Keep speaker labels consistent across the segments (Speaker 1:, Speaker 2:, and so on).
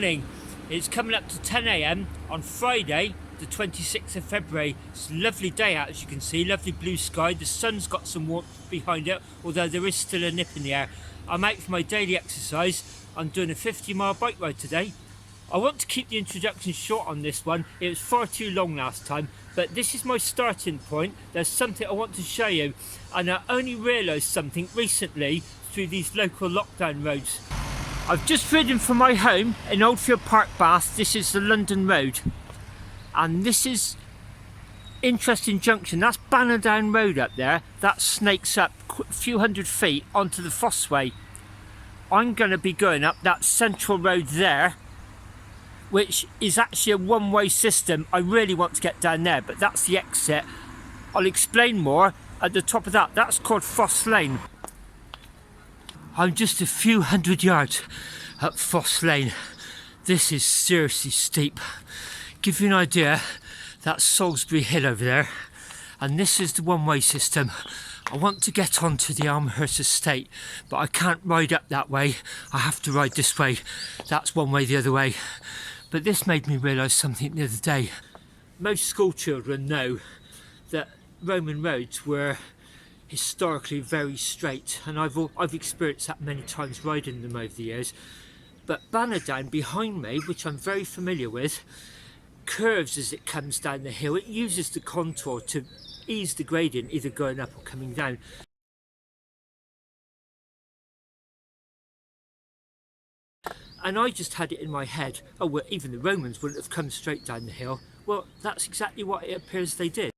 Speaker 1: morning. It's coming up to 10 AM on Friday the 26th of February. It's a lovely day out, as you can see, lovely blue sky. The sun's got some warmth behind it, although there is still a nip in the air. I'm out for my daily exercise. I'm doing a 50-mile bike ride today. I want to keep the introduction short on this one. It was far too long last time, but this is my starting point. There's something I want to show you, and I only realised something recently through these local lockdown roads. I've just ridden from my home in Oldfield Park, Bath. This is the London Road, and this is interesting junction. That's Bannerdown Road up there. That snakes up a few hundred feet onto the Foss Way. I'm going to be going up that central road there, which is actually a one-way system. I really want to get down there, but that's the exit. I'll explain more at the top of that. That's called Foss Lane. I'm just a few hundred yards up Foss Lane. This is seriously steep. Give you an idea, that's Salisbury Hill over there, and this is the one-way system. I want to get onto the Elmhurst estate, but I can't ride up that way. I have to ride this way. That's one way the other way. But this made me realise something the other day. Most school children know that Roman roads were historically very straight, and I've experienced that many times riding them over the years. But Bannerdown behind me, which I'm very familiar with, curves as it comes down the hill. It uses the contour to ease the gradient, either going up or coming down. And I just had it in my head, oh well, even the Romans wouldn't have come straight down the hill. Well, that's exactly what it appears they did.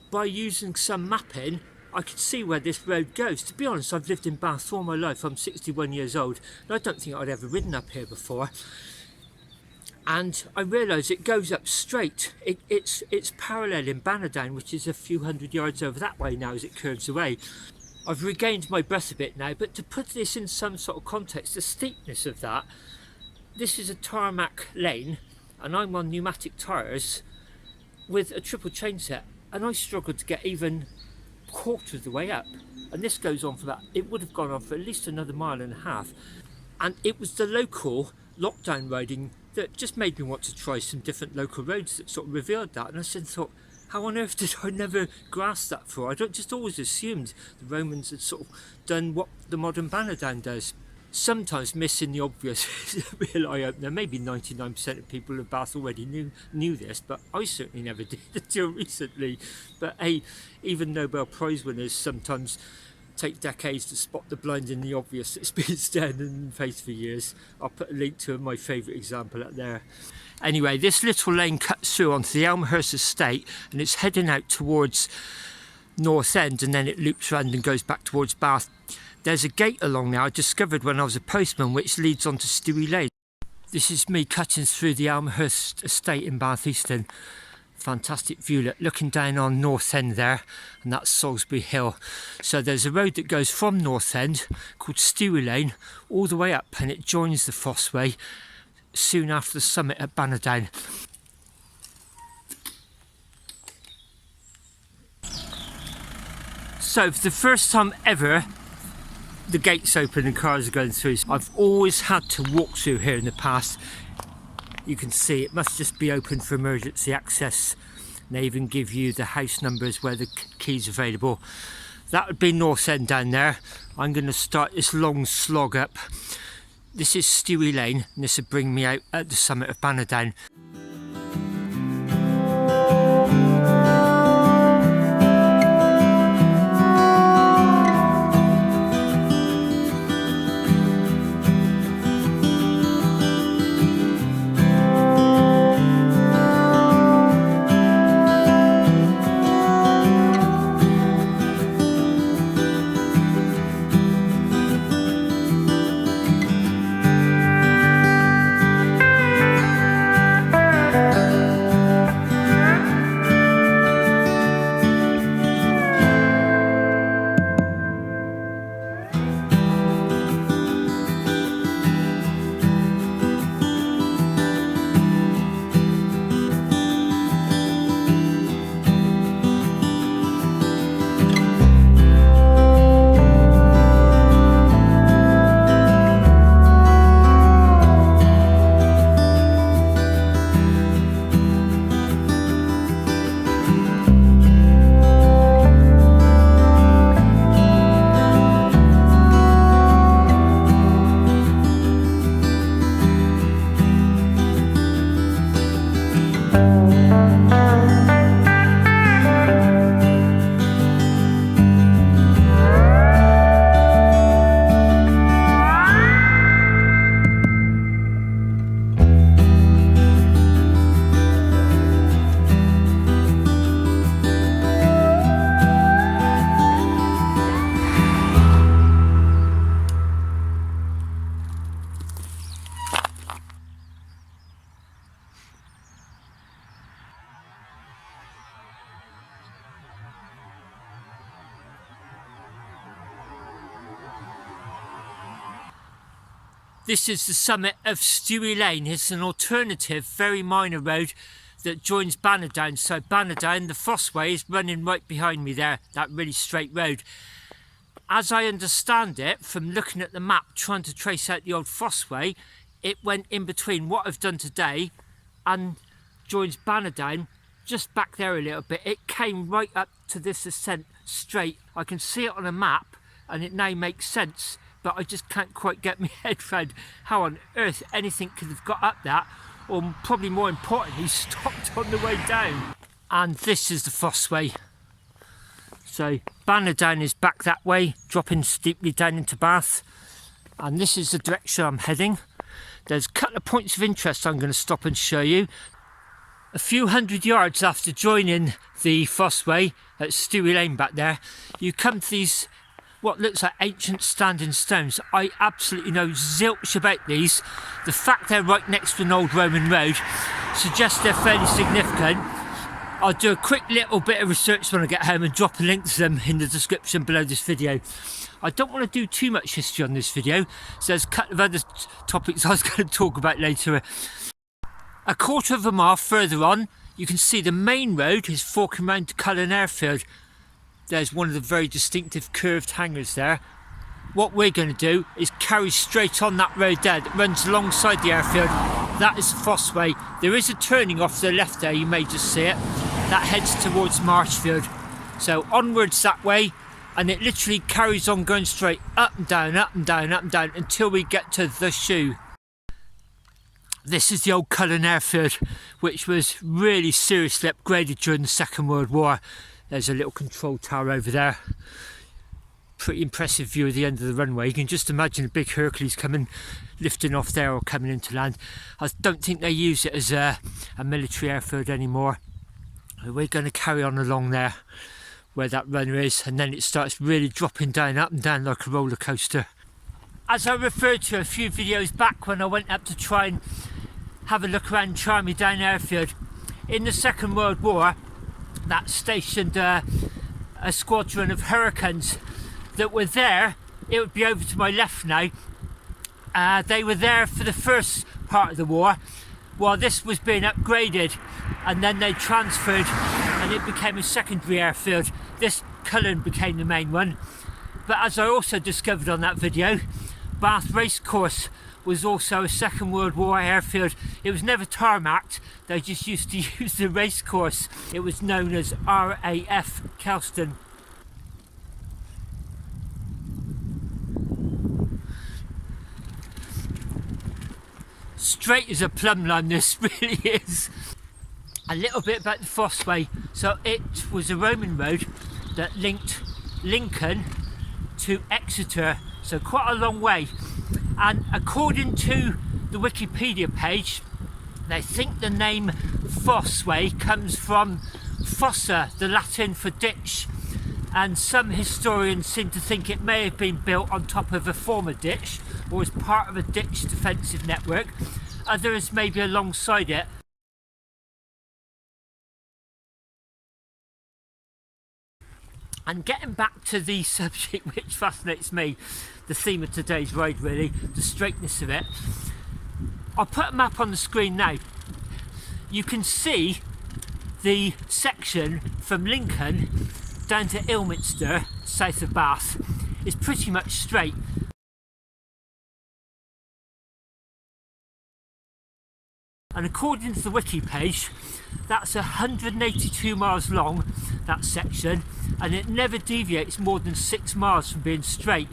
Speaker 1: By using some mapping, I could see where this road goes. To be honest, I've lived in Bath all my life. I'm 61 years old, and I don't think I'd ever ridden up here before. And I realised it goes up straight. It's parallel in Bannerdown, which is a few hundred yards over that way now as it curves away. I've regained my breath a bit now, but to put this in some sort of context, the steepness of that, this is a tarmac lane, and I'm on pneumatic tyres with a triple chain set, and I struggled to get even a quarter of the way up. And this goes on for that, it would have gone on for at least another mile and a half. And it was the local lockdown riding that just made me want to try some different local roads that sort of revealed that. And I thought, how on earth did I never grasp that for? I just always assumed the Romans had sort of done what the modern Bannerdown does. Sometimes missing the obvious is a real eye-opener. Maybe 99% of people in Bath already knew this, but I certainly never did until recently. But hey, even Nobel Prize winners sometimes take decades to spot the blind in the obvious that's been staring in the face for years. I'll put a link to my favourite example up there. Anyway, this little lane cuts through onto the Elmhurst estate, and it's heading out towards North End, and then it loops around and goes back towards Bath. There's a gate along there I discovered when I was a postman, which leads onto Stewie Lane. This is me cutting through the Elmhurst estate in Bath Eastern. Fantastic view, looking down on North End there, and that's Salisbury Hill. So there's a road that goes from North End called Stewie Lane all the way up, and it joins the Foss Way soon after the summit at Bannerdown. So for the first time ever, the gates open and cars are going through. I've always had to walk through here in the past. You can see it must just be open for emergency access. And they even give you the house numbers where the key's available. That would be North End down there. I'm going to start this long slog up. This is Stewie Lane, and this will bring me out at the summit of Bannerdown. This is the summit of Stewie Lane. It's an alternative, very minor road that joins Bannerdown. So Bannerdown, the Foss Way, is running right behind me there, that really straight road. As I understand it, from looking at the map, trying to trace out the old Foss Way, it went in between what I've done today and joins Bannerdown, just back there a little bit. It came right up to this ascent straight. I can see it on a map and it now makes sense, but I just can't quite get my head around how on earth anything could have got up that, or probably more importantly, stopped on the way down. And this is the Foss Way. So Bannerdown is back that way, dropping steeply down into Bath, and this is the direction I'm heading. There's a couple of points of interest I'm going to stop and show you. A few hundred yards after joining the Foss Way at Stewie Lane back there, you come to these what looks like ancient standing stones. I absolutely know zilch about these. The fact they're right next to an old Roman road suggests they're fairly significant. I'll do a quick little bit of research when I get home and drop a link to them in the description below this video. I don't want to do too much history on this video, so there's a couple of other topics I was going to talk about later. A quarter of a mile further on, you can see the main road is forking round to Cullen Airfield. There's one of the very distinctive curved hangers there. What we're going to do is carry straight on that road there that runs alongside the airfield. That is the Foss Way. There is a turning off to the left there, you may just see it. That heads towards Marshfield. So onwards that way, and it literally carries on going straight up and down, up and down, up and down until we get to the Shoe. This is the old Cullen Airfield, which was really seriously upgraded during the Second World War. There's a little control tower over there. Pretty impressive view of the end of the runway. You can just imagine a big Hercules coming, lifting off there or coming into land. I don't think they use it as a military airfield anymore. We're going to carry on along there where that runner is, and then it starts really dropping down, up and down like a roller coaster. As I referred to a few videos back when I went up to try and have a look around Charmy Down Airfield, in the Second World War, that stationed a squadron of Hurricanes that were there. It would be over to my left now. They were there for the first part of the war while this was being upgraded, and then they transferred and it became a secondary airfield. This Cullen became the main one, but as I also discovered on that video, Bath Racecourse was also a Second World War airfield. It was never tarmacked, they just used to use the racecourse. It was known as RAF Kelston. Straight as a plumb line, this really is. A little bit about the Foss Way. So it was a Roman road that linked Lincoln to Exeter, so quite a long way. And according to the Wikipedia page, they think the name Fossway comes from fossa, the Latin for ditch, and some historians seem to think it may have been built on top of a former ditch or as part of a ditch defensive network. Others maybe alongside it. And getting back to the subject which fascinates me, the theme of today's ride really, the straightness of it. I'll put a map on the screen now. You can see the section from Lincoln down to Ilminster, south of Bath, is pretty much straight. And according to the wiki page, that's 182 miles long, that section, and it never deviates more than 6 miles from being straight.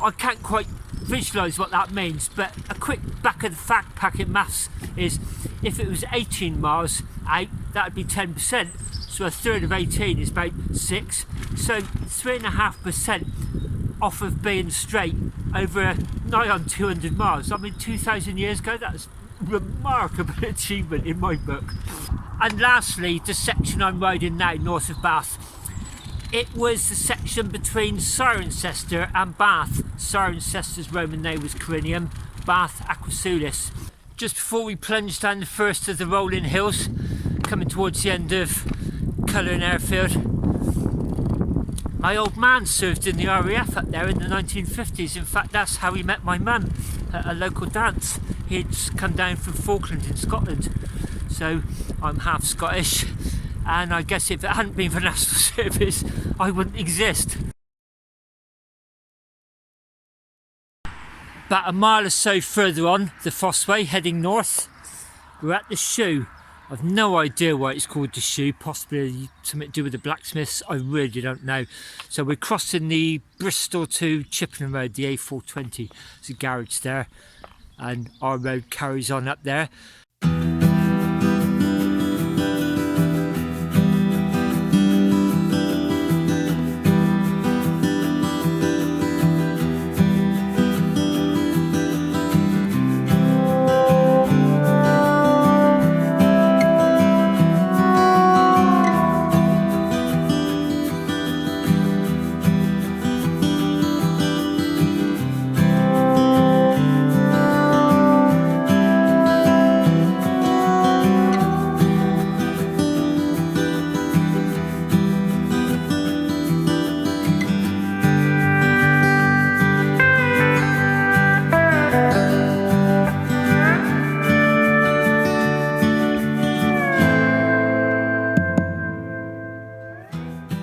Speaker 1: I can't quite visualise what that means, but a quick back of the fact packet maths is if it was 18 miles out, that would be 10%. So a third of 18 is about 6. So 3.5% off of being straight over nigh on 200 miles. I mean, 2,000 years ago, that's a remarkable achievement in my book. And lastly, the section I'm riding now, north of Bath. It was the section between Cirencester and Bath. Cirencester's Roman name was Corinium, Bath Aquasulis. Just before we plunged down the first of the rolling hills, coming towards the end of Cullen Airfield, my old man served in the RAF up there in the 1950s. In fact, that's how he met my mum at a local dance. He'd come down from Falkland in Scotland. So I'm half Scottish, and I guess if it hadn't been for National Service, I wouldn't exist. About a mile or so further on the Foss Way, heading north, we're at the shoe. I've no idea why it's called the shoe, possibly something to do with the blacksmiths, I really don't know. So we're crossing the Bristol to Chippenham Road, the A420. There's a garage there, and our road carries on up there.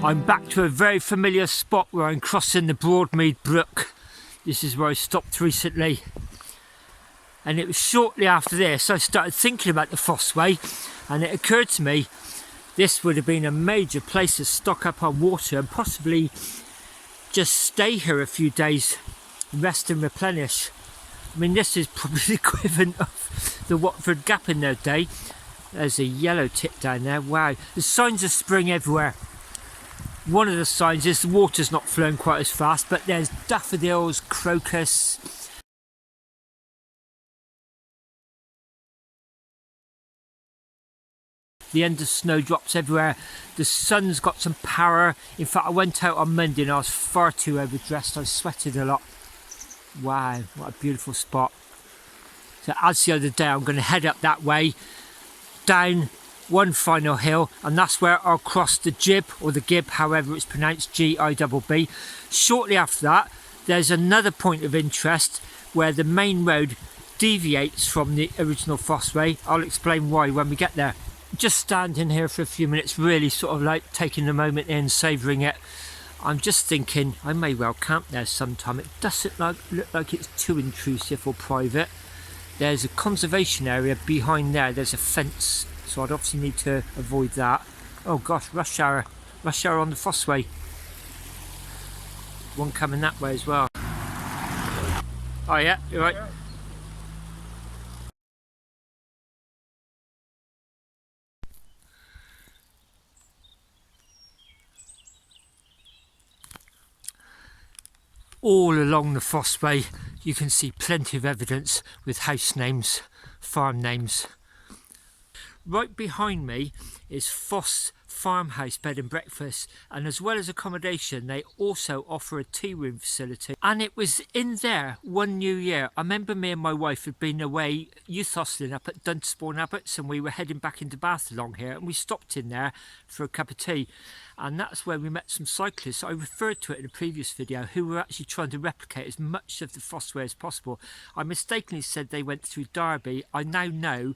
Speaker 1: I'm back to a very familiar spot where I'm crossing the Broadmead Brook. This is where I stopped recently. And it was shortly after this I started thinking about the Foss Way, and it occurred to me this would have been a major place to stock up on water and possibly just stay here a few days, rest and replenish. I mean, this is probably the equivalent of the Watford Gap in their day. There's a yellow tip down there. Wow, there's signs of spring everywhere. One of the signs is the water's not flowing quite as fast, but there's daffodils, crocus. The end of snowdrops everywhere. The sun's got some power. In fact, I went out on Monday and I was far too overdressed. I sweated a lot. Wow, what a beautiful spot. So as the other day, I'm going to head up that way, down one final hill, and that's where I'll cross the Gib, or the Gib, however it's pronounced, G-I-B-B. Shortly after that, there's another point of interest where the main road deviates from the original Foss Way. I'll explain why when we get there. Just standing here for a few minutes, really sort of like taking the moment in, savouring it. I'm just thinking I may well camp there sometime. It doesn't look like it's too intrusive or private. There's a conservation area behind there. There's a fence, so I'd obviously need to avoid that. Oh gosh, rush hour on the Foss Way. One coming that way as well. Oh yeah, you're right. All along the Foss Way you can see plenty of evidence with house names, farm names. Right behind me is Foss Farmhouse Bed and Breakfast, and as well as accommodation they also offer a tea room facility, and it was in there one New Year. I remember me and my wife had been away youth hostling up at Dunstbourne Abbots, and we were heading back into Bath along here, and we stopped in there for a cup of tea, and that's where we met some cyclists. I referred to it in a previous video, who were actually trying to replicate as much of the Foss Way as possible. I mistakenly said they went through Derby. I now know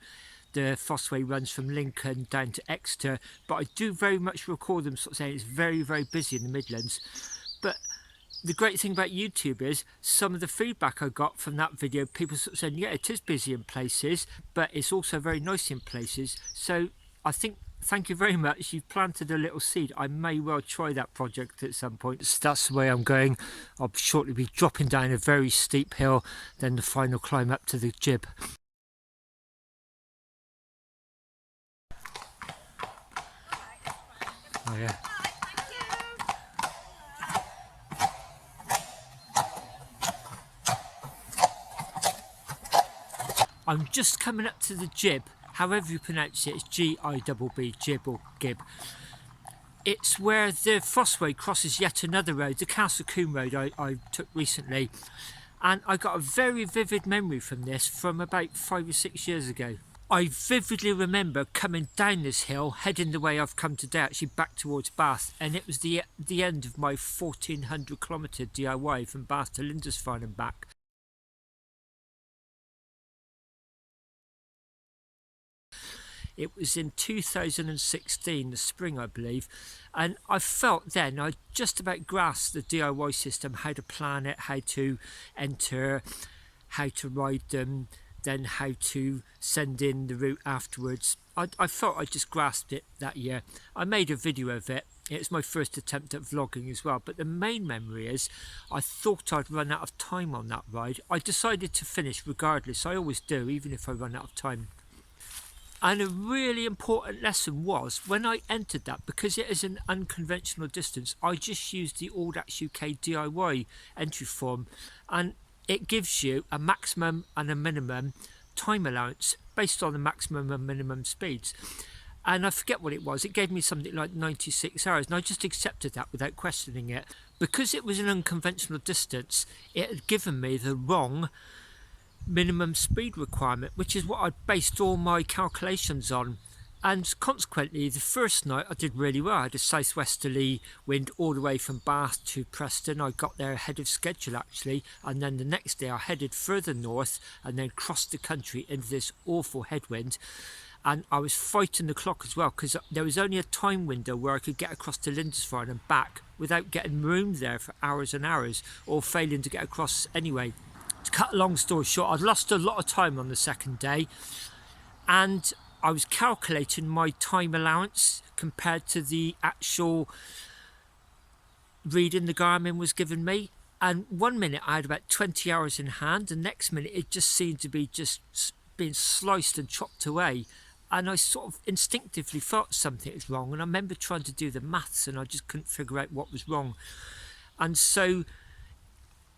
Speaker 1: the Foss Way runs from Lincoln down to Exeter, but I do very much recall them sort of saying it's very, very busy in the Midlands. But the great thing about YouTube is some of the feedback I got from that video, people sort of saying, yeah, it is busy in places, but it's also very nice in places. So I think Thank you very much. You've planted a little seed. I may well try that project at some point. So that's the way I'm going. I'll shortly be dropping down a very steep hill, then the final climb up to the jib. Oh yeah. I'm just coming up to the jib. However you pronounce it, it's G-I-B-B, jib or gib. It's where the Foss Way crosses yet another road, the Castle Coombe road I took recently. And I got a very vivid memory from this from about 5 or 6 years ago. I vividly remember coming down this hill, heading the way I've come today, actually back towards Bath, and it was the end of my 1400 kilometre DIY from Bath to Lindisfarne and back. It was in 2016, the spring I believe, and I felt then I just about grasped the DIY system, how to plan it, how to enter, how to ride them, then how to send in the route afterwards. I felt I just grasped it that year. I made a video of it. It's my first attempt at vlogging as well, but the main memory is I thought I'd run out of time on that ride. I decided to finish regardless. I always do, even if I run out of time. And a really important lesson was when I entered that, because it is an unconventional distance, I just used the Audax UK DIY entry form, and it gives you a maximum and a minimum time allowance based on the maximum and minimum speeds. And I forget what it was. It gave me something like 96 hours, and I just accepted that without questioning it. Because it was an unconventional distance, it had given me the wrong minimum speed requirement, which is what I based all my calculations on. And consequently, the first night I did really well. I had a southwesterly wind all the way from Bath to Preston. I got there ahead of schedule actually, and then the next day I headed further north and then crossed the country into this awful headwind. And I was fighting the clock as well, because there was only a time window where I could get across to Lindisfarne and back without getting marooned there for hours and hours, or failing to get across anyway. To cut a long story short, I'd lost a lot of time on the second day, and I was calculating my time allowance compared to the actual reading the Garmin was giving me. And 1 minute I had about 20 hours in hand, and next minute it just seemed to be just being sliced and chopped away. And I sort of instinctively felt something was wrong, and I remember trying to do the maths and I just couldn't figure out what was wrong. And so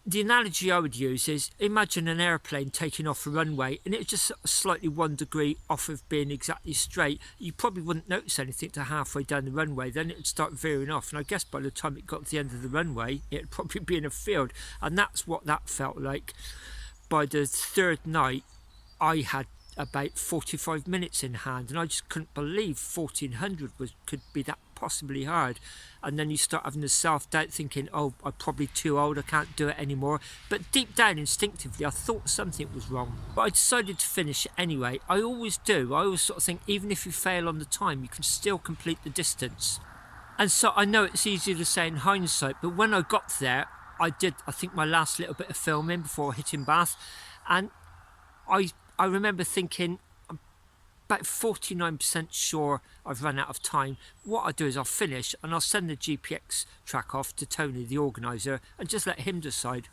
Speaker 1: the analogy I would use is, imagine an airplane taking off a runway and it's just slightly 1 degree off of being exactly straight. You probably wouldn't notice anything to halfway down the runway, then it would start veering off, and I guess by the time it got to the end of the runway it would probably be in a field. And that's what that felt like. By the third night I had about 45 minutes in hand, and I just couldn't believe 1400 could be that possibly hard. And then you start having the self-doubt, thinking, oh, I'm probably too old, I can't do it anymore. But deep down instinctively I thought something was wrong, but I decided to finish it anyway. I always do. I always sort of think, even if you fail on the time, you can still complete the distance. And so I know it's easier to say in hindsight, but when I got there, I think my last little bit of filming before hitting Bath, and I remember thinking, I'm about 49% sure I've run out of time. What I'll do is I'll finish and I'll send the GPX track off to Tony, the organiser, and just let him decide.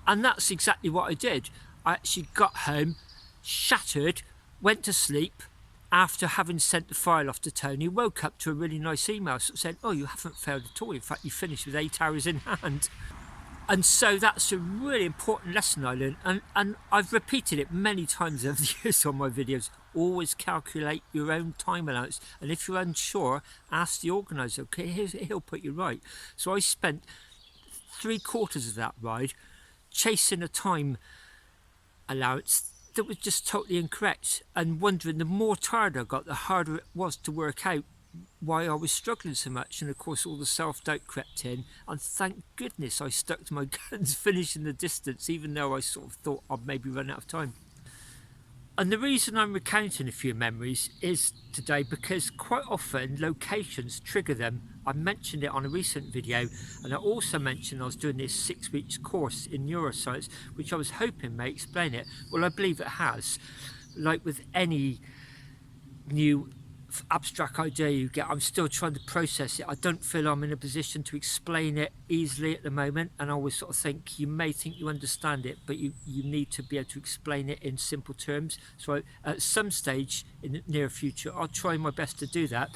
Speaker 1: And that's exactly what I did. I actually got home, shattered, went to sleep after having sent the file off to Tony, woke up to a really nice email saying, oh, you haven't failed at all. In fact, you finished with 8 hours in hand. And so that's a really important lesson I learned, and I've repeated it many times over the years on my videos. Always calculate your own time allowance, and if you're unsure, ask the organiser. Okay, he'll put you right. So I spent 3/4 of that ride chasing a time allowance that was just totally incorrect, and wondering, the more tired I got, the harder it was to work out why I was struggling so much. And of course all the self-doubt crept in, and thank goodness I stuck to my guns finishing the distance, even though I sort of thought I'd maybe run out of time. And the reason I'm recounting a few memories is today because quite often locations trigger them. I mentioned it on a recent video, and I also mentioned I was doing this 6 weeks course in neuroscience, which I was hoping may explain it. Well, I believe it has. Like with any new abstract idea you get. I'm still trying to process it. I don't feel I'm in a position to explain it easily at the moment, and I always sort of think you may think you understand it, but you need to be able to explain it in simple terms. So at some stage in the near future I'll try my best to do that.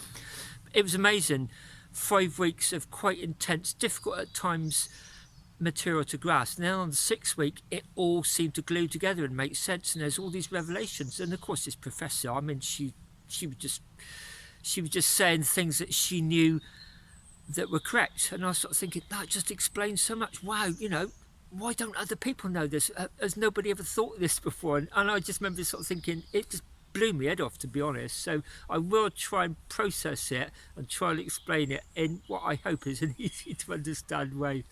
Speaker 1: It was amazing. 5 weeks of quite intense, difficult at times material to grasp. Now on the 6th week it all seemed to glue together and make sense, and there's all these revelations. And of course this professor, I mean, she was just saying things that she knew that were correct, and I was sort of thinking that just explains so much. Wow, you know, why don't other people know this? Has nobody ever thought of this before? And I just remember sort of thinking, it just blew my head off, to be honest. So I will try and process it and try and explain it in what I hope is an easy to understand way.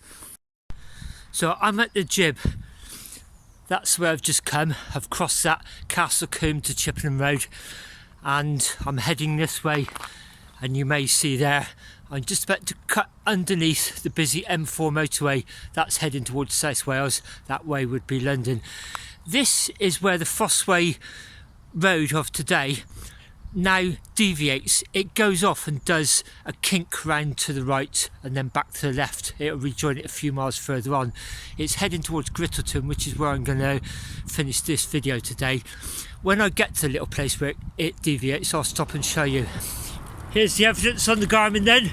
Speaker 1: So I'm at the Jib. That's where I've just come. I've crossed that Castle Combe to Chippenham Road, and I'm heading this way, and you may see there I'm just about to cut underneath the busy M4 motorway that's heading towards South Wales. That way would be London. This is where the Foss Way road of today now deviates. It goes off and does a kink round to the right and then back to the left. It'll rejoin it a few miles further on. It's heading towards Grittleton, which is where I'm going to finish this video today. When I get to the little place where it deviates, I'll stop and show you. Here's the evidence on the Garmin then.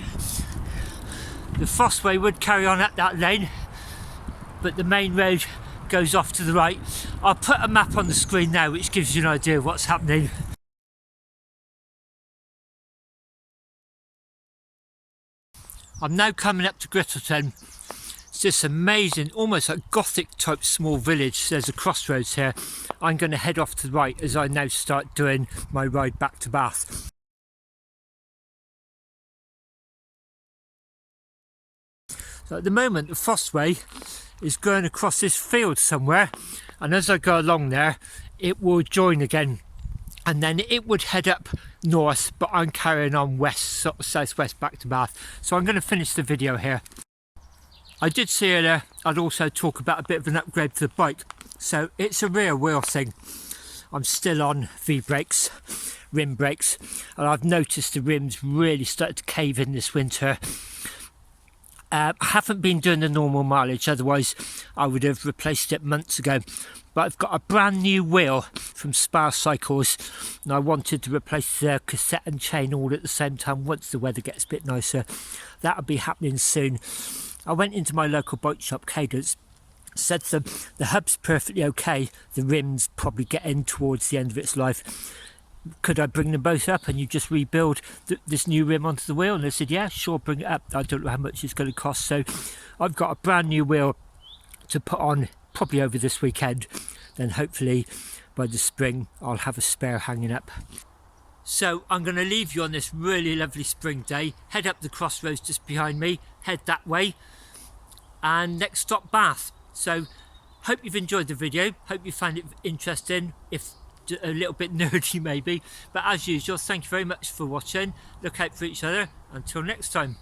Speaker 1: The Fossway would carry on at that lane, but the main road goes off to the right. I'll put a map on the screen now which gives you an idea of what's happening. I'm now coming up to Grittleton. It's this amazing, almost like Gothic type small village. There's a crossroads here. I'm going to head off to the right as I now start doing my ride back to Bath. So at the moment the Fossway is going across this field somewhere, and as I go along there it will join again, and then it would head up north, but I'm carrying on west, sort of southwest back to Bath. So I'm going to finish the video here. I did say earlier I'd also talk about a bit of an upgrade to the bike. So it's a rear wheel thing. I'm still on V-brakes, rim brakes, and I've noticed the rims really started to cave in this winter. I haven't been doing the normal mileage, otherwise I would have replaced it months ago. But I've got a brand new wheel from Spar Cycles, and I wanted to replace the cassette and chain all at the same time once the weather gets a bit nicer. That'll be happening soon. I went into my local bike shop, Cadence, said to them the hub's perfectly okay, the rim's probably getting towards the end of its life. Could I bring them both up and you just rebuild this new rim onto the wheel? And they said, yeah, sure, bring it up. I don't know how much it's going to cost. So I've got a brand new wheel to put on probably over this weekend. Then hopefully by the spring I'll have a spare hanging up. So I'm going to leave you on this really lovely spring day. Head up the crossroads just behind me. Head that way. And next stop, Bath. So hope you've enjoyed the video. Hope you found it interesting. If a little bit nerdy maybe, but as usual, thank you very much for watching. Look out for each other. Until next time.